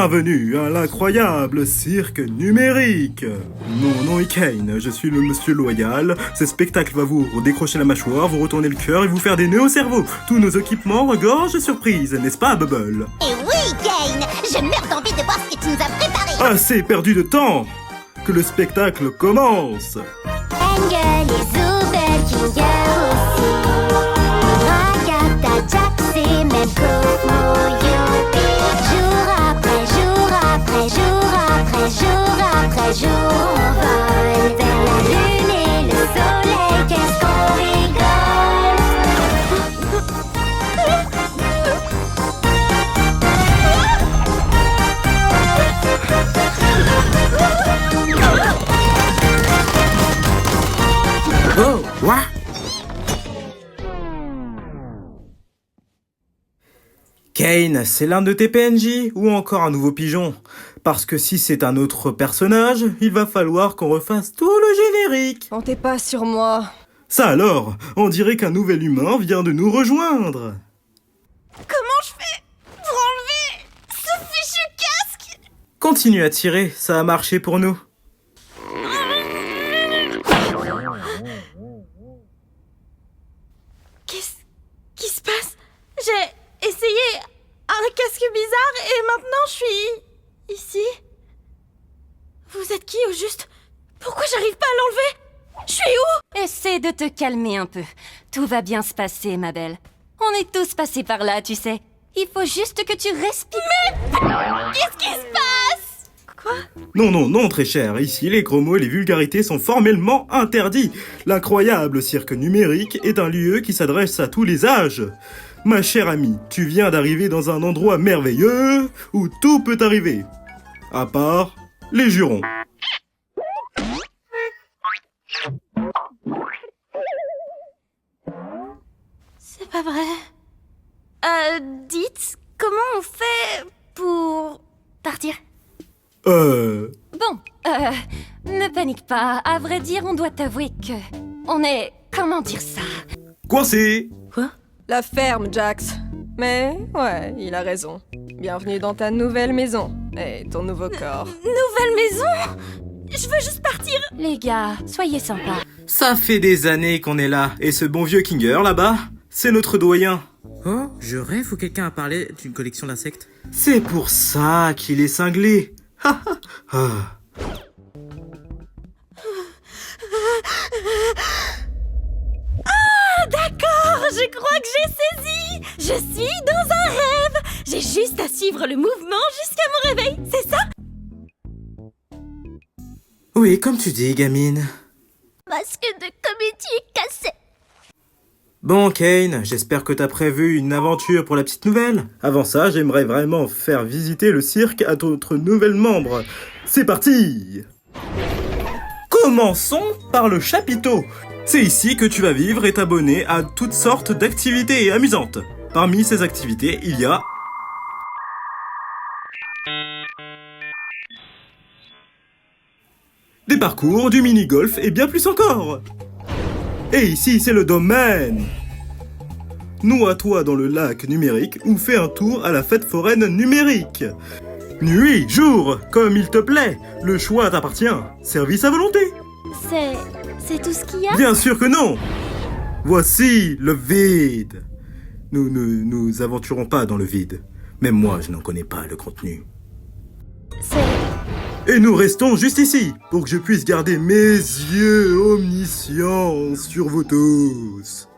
Bienvenue à l'incroyable cirque numérique. Mon nom est Kane, je suis le monsieur loyal. Ce spectacle va vous décrocher la mâchoire, vous retourner le cœur et vous faire des nœuds au cerveau. Tous nos équipements regorgent de surprises, n'est-ce pas, Bubble? Et oui, Kane, je meurs d'envie de voir ce que tu nous as préparé. Assez perdu de temps. Que le spectacle commence. Angle et Zoubel, Kinger aussi. Ragata, Jax et même Cosmo, youpi. Jour après jour après jour après jour après jour, on vole vers la lune et le soleil. Qu'est-ce qu'on rigole. Oh, what? Kane, c'est l'un de tes PNJ ou encore un nouveau pigeon? Parce que si c'est un autre personnage, il va falloir qu'on refasse tout le générique. Comptez pas sur moi. Ça alors, on dirait qu'un nouvel humain vient de nous rejoindre. Comment je fais pour enlever ce fichu casque? Continue à tirer, ça a marché pour nous. Qu'est-ce qui se passe? J'ai essayé un casque bizarre et maintenant je suis ici. Vous êtes qui au juste? Pourquoi j'arrive pas à l'enlever? Je suis où? Essaie de te calmer un peu. Tout va bien se passer, ma belle. On est tous passés par là, tu sais. Il faut juste que tu respires. Qu'est-ce qui se passe? Quoi? Non, non, non, très cher. Ici, les gros mots et les vulgarités sont formellement interdits. L'incroyable cirque numérique est un lieu qui s'adresse à tous les âges. Ma chère amie, tu viens d'arriver dans un endroit merveilleux où tout peut arriver. À part les jurons. C'est pas vrai. Dites, comment on fait pour partir? Bon, ne panique pas. À vrai dire, on doit t'avouer que... On est... Comment dire ça? Coincé. Quoi? La ferme, Jax. Mais, ouais, il a raison. Bienvenue dans ta nouvelle maison. Et ton nouveau corps. Nouvelle maison? Je veux juste partir. Les gars, soyez sympas. Ça fait des années qu'on est là. Et ce bon vieux Kinger, là-bas, c'est notre doyen. Oh, je rêve où quelqu'un a parlé d'une collection d'insectes. C'est pour ça qu'il est cinglé. Ha ha ha. Ah, d'accord, je crois que j'ai saisi. Je suis dans un rêve. J'ai juste à suivre le mouvement jusqu'à mon réveil, c'est ça? Oui, comme tu dis, gamine. Masque de comédie cassé. Bon, Kane, j'espère que t'as prévu une aventure pour la petite nouvelle. Avant ça, j'aimerais vraiment faire visiter le cirque à notre nouvel membre. C'est parti! Commençons par le chapiteau. C'est ici que tu vas vivre et t'abonner à toutes sortes d'activités amusantes. Parmi ces activités, il y a... des parcours, du mini-golf et bien plus encore. Et ici, c'est le domaine. Noie-toi dans le lac numérique ou fais un tour à la fête foraine numérique. Nuit, jour, comme il te plaît. Le choix t'appartient. Service à volonté. C'est tout ce qu'il y a? Bien sûr que non. Voici le vide. Nous ne nous aventurons pas dans le vide. Même moi, je n'en connais pas le contenu. Et nous restons juste ici, pour que je puisse garder mes yeux omniscients sur vous tous.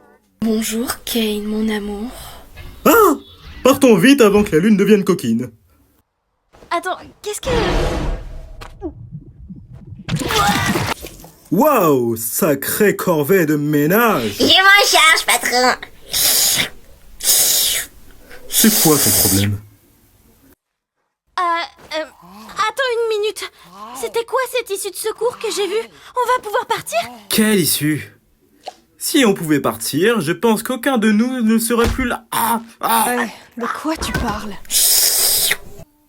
Bonjour, Kane, mon amour. Ah! Partons vite avant que la lune devienne coquine. Attends, qu'est-ce que... Waouh! Sacrée corvée de ménage! Je m'en charge, patron. C'est quoi ton problème? Attends une minute. C'était quoi cette issue de secours que j'ai vue? On va pouvoir partir? Quelle issue? Si on pouvait partir, je pense qu'aucun de nous ne serait plus là. De quoi tu parles?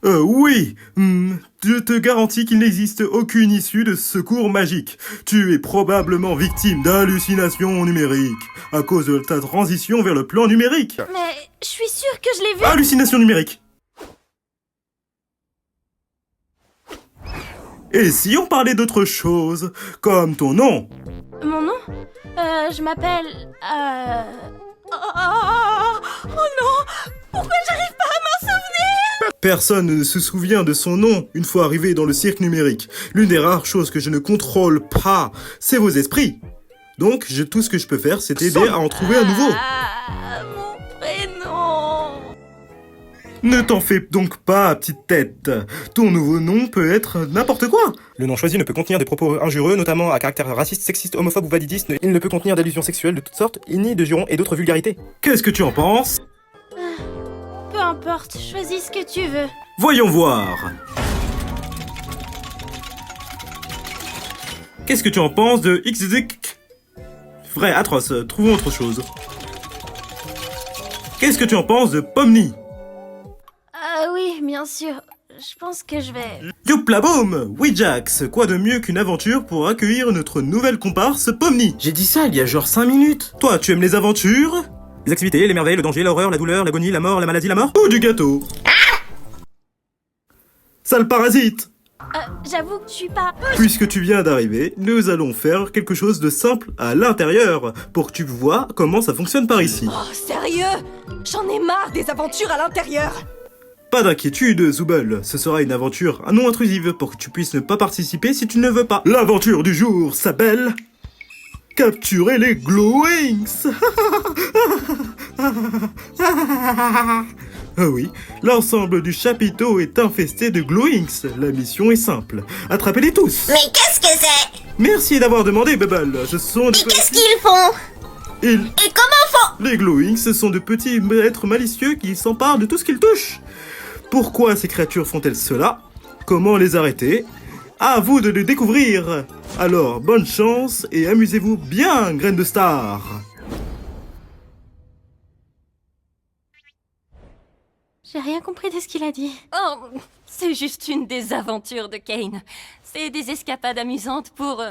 Oui. Je te garantis qu'il n'existe aucune issue de secours magique. Tu es probablement victime d'hallucinations numériques à cause de ta transition vers le plan numérique. Mais je suis sûre que je l'ai vue. Hallucination numérique. Et si on parlait d'autre chose, comme ton nom? Mon nom je m'appelle... Oh non! Pourquoi j'arrive pas à m'en souvenir? Personne ne se souvient de son nom une fois arrivé dans le cirque numérique. L'une des rares choses que je ne contrôle pas, c'est vos esprits. Donc, tout ce que je peux faire, c'est t'aider à en trouver un nouveau. Mon prénom... Ne t'en fais donc pas, petite tête. Ton nouveau nom peut être n'importe quoi. Le nom choisi ne peut contenir des propos injurieux, notamment à caractère raciste, sexiste, homophobe ou validiste. Il ne peut contenir d'allusions sexuelles de toutes sortes, ni de jurons et d'autres vulgarités. Qu'est-ce que tu en penses? Peu importe, choisis ce que tu veux. Voyons voir. Qu'est-ce que tu en penses de XZK? Vrai, atroce, trouvons autre chose. Qu'est-ce que tu en penses de Pomni? Oui, bien sûr. Je pense que je vais... Youpla boum! Oui Jax, quoi de mieux qu'une aventure pour accueillir notre nouvelle comparse Pomni? J'ai dit ça il y a genre 5 minutes. Toi, tu aimes les aventures? Les activités, les merveilles, le danger, l'horreur, la douleur, l'agonie, la mort, la maladie, la mort? Ou du gâteau? Sale parasite! J'avoue que je suis pas... Puisque tu viens d'arriver, nous allons faire quelque chose de simple à l'intérieur, pour que tu vois comment ça fonctionne par ici. Oh, sérieux? J'en ai marre des aventures à l'intérieur. Pas d'inquiétude, Zooble, ce sera une aventure non intrusive pour que tu puisses ne pas participer si tu ne veux pas. L'aventure du jour s'appelle... Capturer les Glowinks. Ah oui, l'ensemble du chapiteau est infesté de Glowinks. La mission est simple, attrapez-les tous. Mais qu'est-ce que c'est? Merci d'avoir demandé, Bubble. Ce sont des... Et qu'est-ce qu'ils font? Ils... Et comment font? Les Glowinks sont de petits êtres malicieux qui s'emparent de tout ce qu'ils touchent. Pourquoi ces créatures font-elles cela? Comment les arrêter? À vous de le découvrir. Alors, bonne chance et amusez-vous bien, graine de star. J'ai rien compris de ce qu'il a dit. Oh, c'est juste une des aventures de Kane. C'est des escapades amusantes pour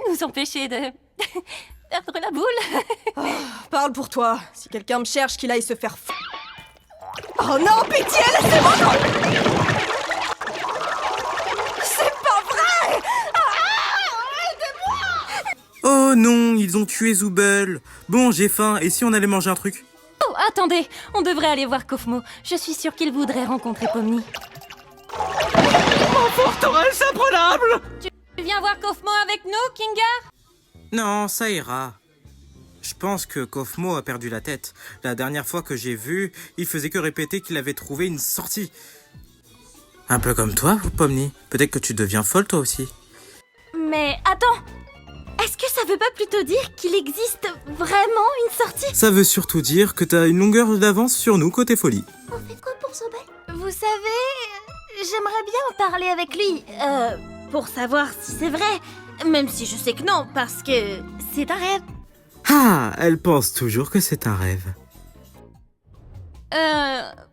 nous empêcher de perdre la boule. Parle pour toi. Si quelqu'un me cherche, qu'il aille se faire Oh non, pitié, laissez-moi! C'est pas vrai! Oh non, ils ont tué Zooble. Bon, j'ai faim, et si on allait manger un truc? Oh, attendez, on devrait aller voir Kofmo. Je suis sûre qu'il voudrait rencontrer Pomni. Forteresse imprenable! Tu viens voir Kofmo avec nous, Kinga? Non, ça ira. Je pense que Kofmo a perdu la tête. La dernière fois que j'ai vu, il faisait que répéter qu'il avait trouvé une sortie. Un peu comme toi, Pomni. Peut-être que tu deviens folle toi aussi. Mais attends, est-ce que ça veut pas plutôt dire qu'il existe vraiment une sortie? Ça veut surtout dire que t'as une longueur d'avance sur nous côté folie. On fait quoi pour Zooble? Vous savez, j'aimerais bien en parler avec lui. Pour savoir si c'est vrai. Même si je sais que non, parce que c'est un rêve. Ah, elle pense toujours que c'est un rêve.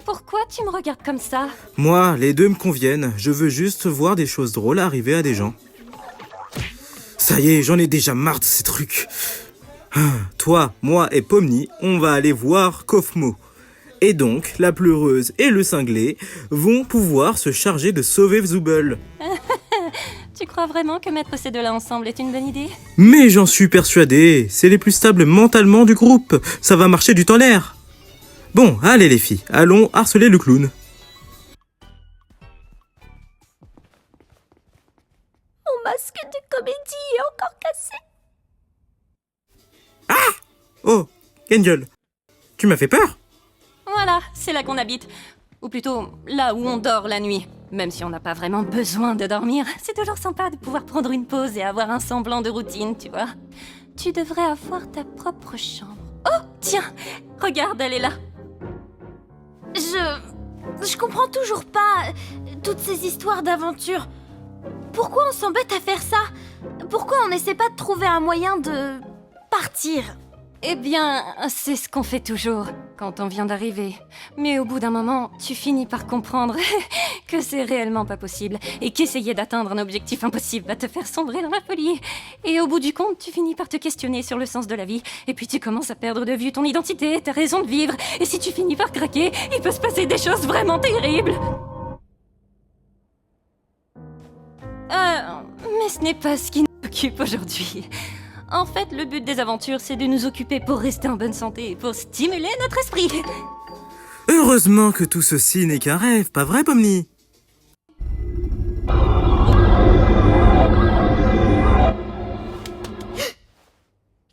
Pourquoi tu me regardes comme ça? Moi, les deux me conviennent. Je veux juste voir des choses drôles arriver à des gens. Ça y est, j'en ai déjà marre de ces trucs. Toi, moi et Pomni, on va aller voir Kofmo. Et donc, la pleureuse et le cinglé vont pouvoir se charger de sauver Zooble. Tu crois vraiment que mettre ces deux-là ensemble est une bonne idée? Mais j'en suis persuadé, c'est les plus stables mentalement du groupe. Ça va marcher du temps l'air. Bon, allez les filles, allons harceler le clown. Mon masque de comédie est encore cassé. Oh, Angel, tu m'as fait peur? Voilà, c'est là qu'on habite. Ou plutôt, là où on dort la nuit. Même si on n'a pas vraiment besoin de dormir, c'est toujours sympa de pouvoir prendre une pause et avoir un semblant de routine, tu vois. Tu devrais avoir ta propre chambre. Oh, tiens, regarde, elle est là. Je comprends toujours pas toutes ces histoires d'aventure. Pourquoi on s'embête à faire ça? Pourquoi on n'essaie pas de trouver un moyen de partir? Eh bien, c'est ce qu'on fait toujours quand on vient d'arriver. Mais au bout d'un moment, tu finis par comprendre que c'est réellement pas possible et qu'essayer d'atteindre un objectif impossible va te faire sombrer dans la folie. Et au bout du compte, tu finis par te questionner sur le sens de la vie et puis tu commences à perdre de vue ton identité, ta raison de vivre. Et si tu finis par craquer, il peut se passer des choses vraiment terribles. Mais ce n'est pas ce qui nous occupe aujourd'hui. En fait, le but des aventures, c'est de nous occuper pour rester en bonne santé et pour stimuler notre esprit. Heureusement que tout ceci n'est qu'un rêve, pas vrai, Pomni?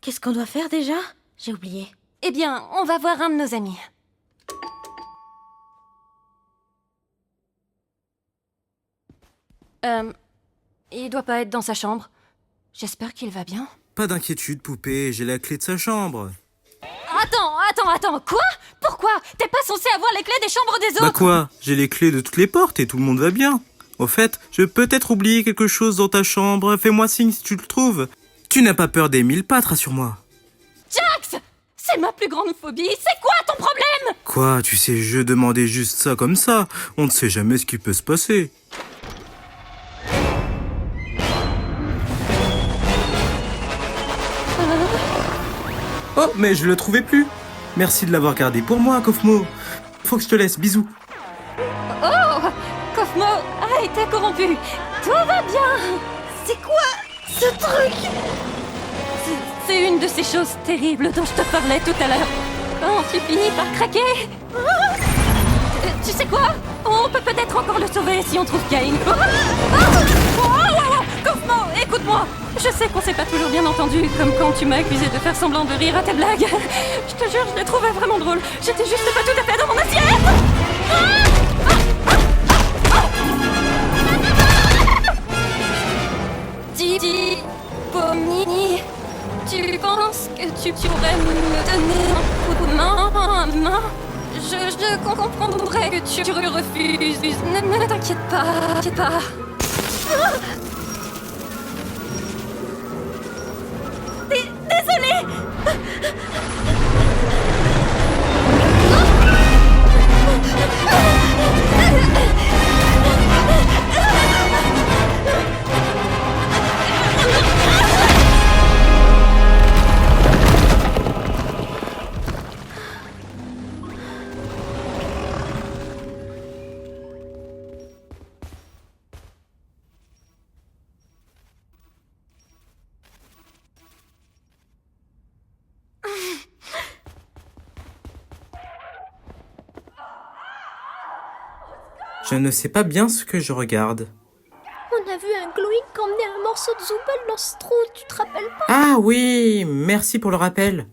Qu'est-ce qu'on doit faire déjà? J'ai oublié. Eh bien, on va voir un de nos amis. Il doit pas être dans sa chambre. J'espère qu'il va bien. Pas d'inquiétude, poupée, j'ai la clé de sa chambre. Attends, quoi? Pourquoi? T'es pas censé avoir les clés des chambres des autres? Bah quoi? J'ai les clés de toutes les portes et tout le monde va bien. Au fait, je vais peut-être oublier quelque chose dans ta chambre, fais-moi signe si tu le trouves. Tu n'as pas peur des 1000 pattes, rassure-moi. Jax! C'est ma plus grande phobie, c'est quoi ton problème? Quoi, tu sais, je demandais juste ça comme ça. On ne sait jamais ce qui peut se passer. Oh, mais je le trouvais plus. Merci de l'avoir gardé pour moi, Kofmo. Faut que je te laisse, bisous. Oh! Kofmo a été corrompu. Tout va bien. C'est quoi ce truc? C'est une de ces choses terribles dont je te parlais tout à l'heure. Quand tu finis par craquer. Tu sais quoi? On peut peut-être encore le sauver si on trouve Cain. Kofmo, écoute-moi. Je sais qu'on s'est pas toujours bien entendu, comme quand tu m'as accusé de faire semblant de rire à tes blagues. Je te jure, je les trouvais vraiment drôles. J'étais juste pas tout à fait dans mon assiette. Dis, Pomni, tu penses que tu pourrais me donner un coup de main? Je comprendrais que tu refuses. Ne t'inquiète pas. Désolée. Je ne sais pas bien ce que je regarde. On a vu un Gloink emmener un morceau de Zoubel dans ce trou, tu te rappelles pas? Ah oui, merci pour le rappel.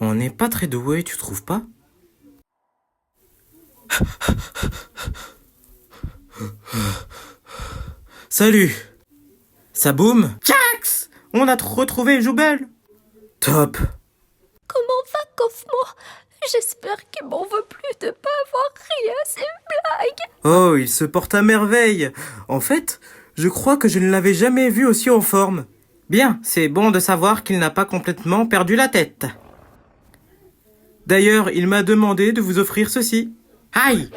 On n'est pas très doué, tu trouves pas? Salut. Ça boum? Jax! On a retrouvé Joubel. Top. Comment va, Kofmo? J'espère qu'il m'en veut plus de pas avoir ri à ses blagues. Oh, il se porte à merveille. En fait, je crois que je ne l'avais jamais vu aussi en forme. Bien, c'est bon de savoir qu'il n'a pas complètement perdu la tête. D'ailleurs, il m'a demandé de vous offrir ceci. Aïe!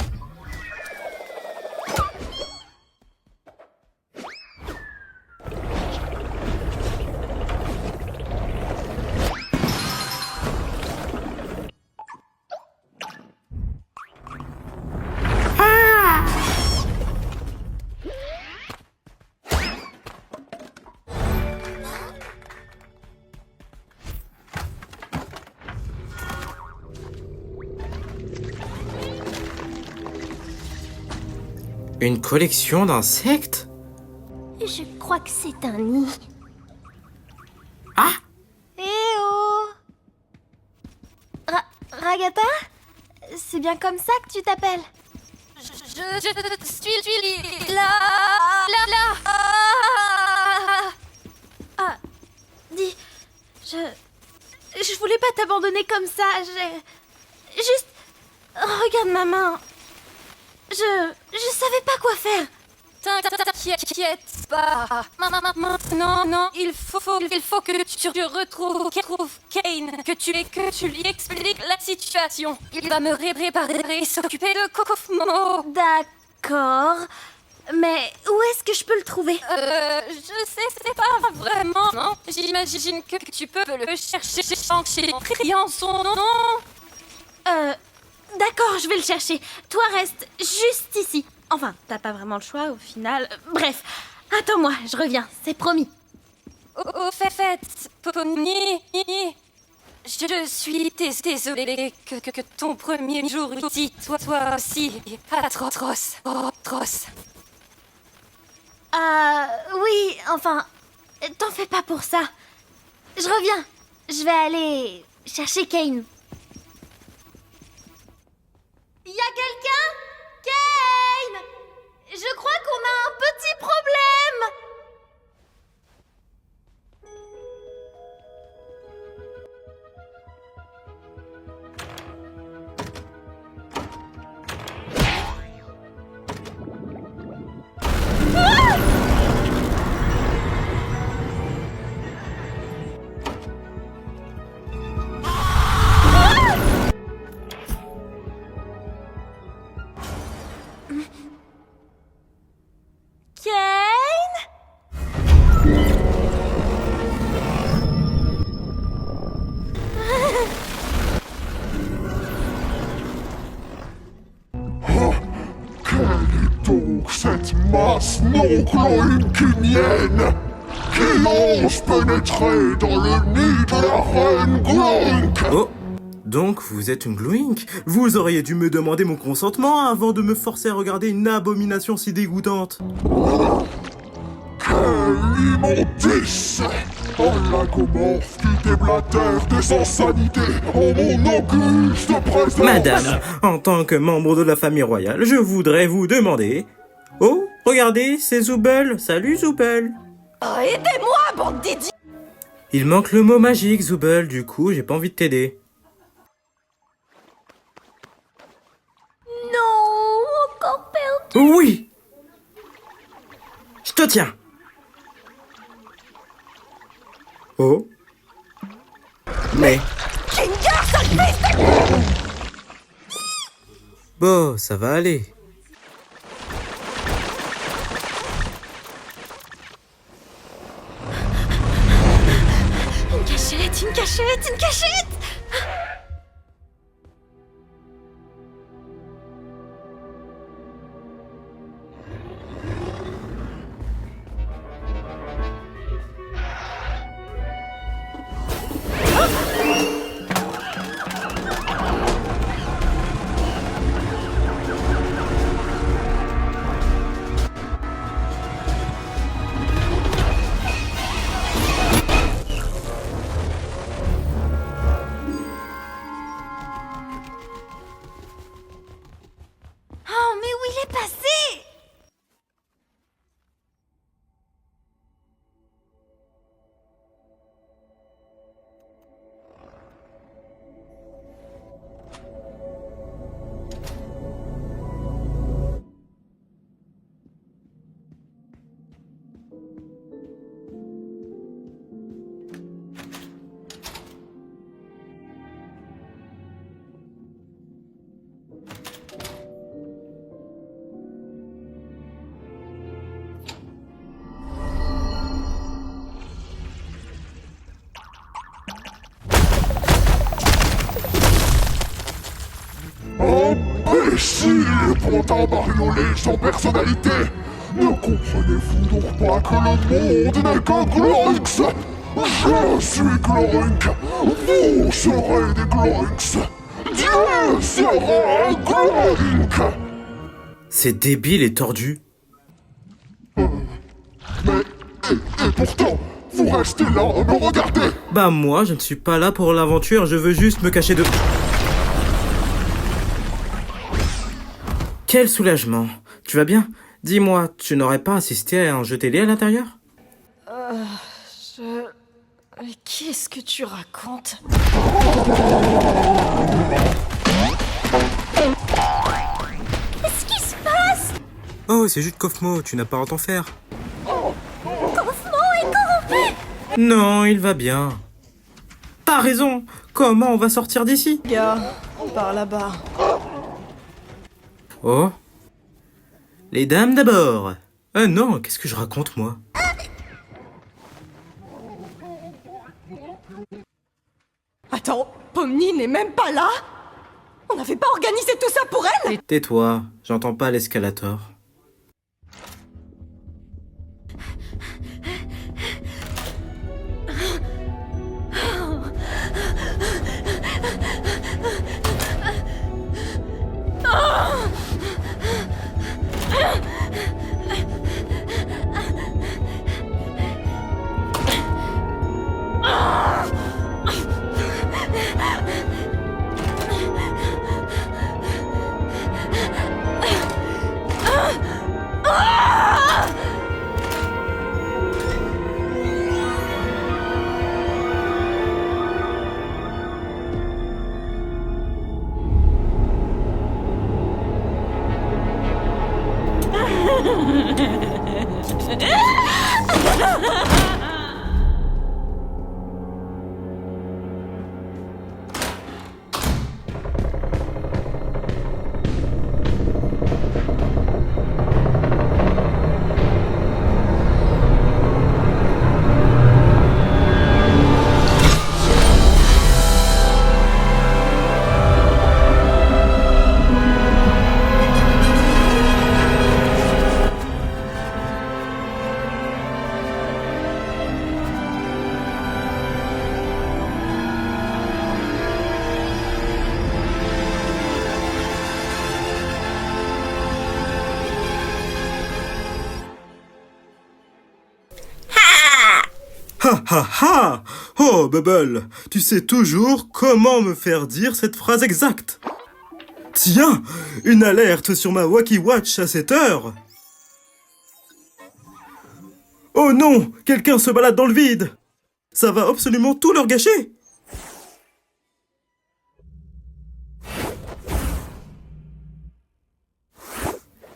Une collection d'insectes? Je crois que c'est un nid. Ah! Eh oh! Ragata? C'est bien comme ça que tu t'appelles? Je suis là. Ah, dis, je voulais pas t'abandonner comme ça, juste, regarde ma main. Je savais pas quoi faire. T'inquiète pas. Maintenant, non, il faut que tu retrouves Cain, que tu lui expliques la situation. Il va me réparer et s'occuper de Kofmo. D'accord, mais où est-ce que je peux le trouver? Je sais, c'est pas vraiment, non. J'imagine que tu peux le chercher en criant son nom. D'accord, je vais le chercher. Toi, reste juste ici. Enfin, t'as pas vraiment le choix au final. Bref, attends-moi, je reviens, c'est promis. Au fait, Pomni, je suis désolée que ton premier jour ici, toi aussi, atroce. Oui, enfin, t'en fais pas pour ça. Je reviens, je vais aller chercher Kane. Y a quelqu'un? Kane! Je crois qu'on a un petit problème! Kane? Donc cette masse non-gloinkinienne qui ose pénétrer dans le nid de la reine Gloink. Oh, donc vous êtes une Gloink? Vous auriez dû me demander mon consentement avant de me forcer à regarder une abomination si dégoûtante. Quelle immondice! Un lagomorphe qui déblatère des insanités en mon auguste présence! Madame, en tant que membre de la famille royale, je voudrais vous demander... Oh, regardez, c'est Zoubel. Salut Zoubel. Oh, aidez-moi, bande d'idiots! Il manque le mot magique, Zoubel, du coup, j'ai pas envie de t'aider. Non, encore perdu. Oui! Je te tiens. Oh. Mais... Bon, ça va aller. Une cachette! Oh, mais où il est passé? Imbécile, pantin bariolé sans personnalité! Ne comprenez-vous donc pas que le monde n'est qu'un Gloinks? Je suis Gloink! Vous serez des Gloinks! Dieu sera un Gloink! C'est débile et tordu. Mais... Et pourtant, vous restez là à me regarder! Bah moi, je ne suis pas là pour l'aventure, je veux juste me cacher de... Quel soulagement. Tu vas bien? Dis-moi, tu n'aurais pas assisté à un jeu télé à l'intérieur? Mais qu'est-ce que tu racontes? Qu'est-ce qui se passe? Oh, c'est juste Kofmo, tu n'as pas à t'en faire. Kofmo est corrompu. Non, il va bien. T'as raison. Comment on va sortir d'ici? Gars, par là-bas. Oh. Les dames d'abord. Non, qu'est-ce que je raconte, moi? Attends, Pomni n'est même pas là? On n'avait pas organisé tout ça pour elle? Tais-toi, j'entends pas l'escalator. Ha ha ha! Oh, Bubble, tu sais toujours comment me faire dire cette phrase exacte. Tiens, une alerte sur ma Wacky Watch à cette heure. Oh non, quelqu'un se balade dans le vide. Ça va absolument tout leur gâcher.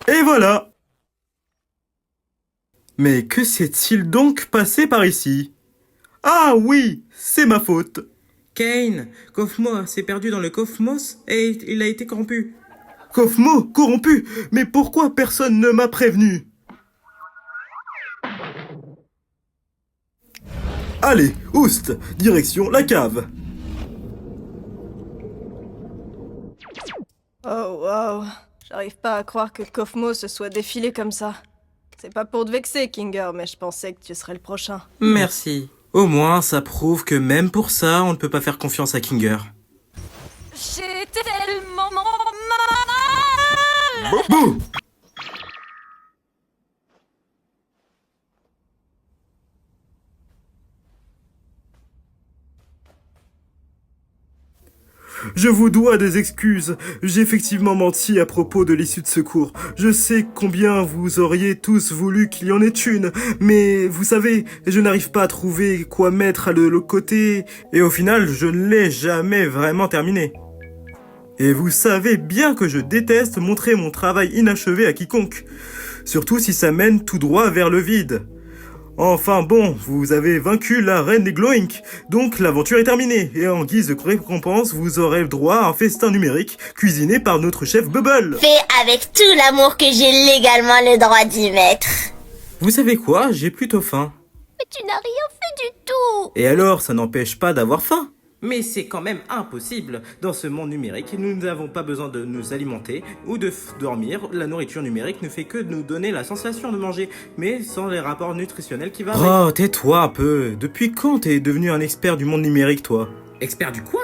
Et voilà. Mais que s'est-il donc passé par ici? Ah oui, c'est ma faute. Kane, Kofmo s'est perdu dans le Cosmos et il a été corrompu. Kofmo, corrompu. Mais pourquoi personne ne m'a prévenu? Allez, oust, direction la cave. Oh wow, j'arrive pas à croire que Kofmo se soit défilé comme ça. C'est pas pour te vexer, Kinger, mais je pensais que tu serais le prochain. Merci. Au moins, ça prouve que même pour ça, on ne peut pas faire confiance à Kinger. J'ai tellement mal. Bouh! Je vous dois des excuses. J'ai effectivement menti à propos de l'issue de secours. Je sais combien vous auriez tous voulu qu'il y en ait une, mais vous savez, je n'arrive pas à trouver quoi mettre de l'autre côté, et au final, je ne l'ai jamais vraiment terminé. Et vous savez bien que je déteste montrer mon travail inachevé à quiconque, surtout si ça mène tout droit vers le vide. Enfin bon, vous avez vaincu la reine des Glowink, donc l'aventure est terminée, et en guise de récompense, vous aurez le droit à un festin numérique cuisiné par notre chef Bubble. Fait avec tout l'amour que j'ai légalement le droit d'y mettre. Vous savez quoi? J'ai plutôt faim. Mais tu n'as rien fait du tout. Et alors, ça n'empêche pas d'avoir faim. Mais c'est quand même impossible. Dans ce monde numérique, nous n'avons pas besoin de nous alimenter ou de dormir. La nourriture numérique ne fait que nous donner la sensation de manger, mais sans les rapports nutritionnels qui vont avec. Oh, tais-toi un peu. Depuis quand t'es devenu un expert du monde numérique, toi? Expert du quoi?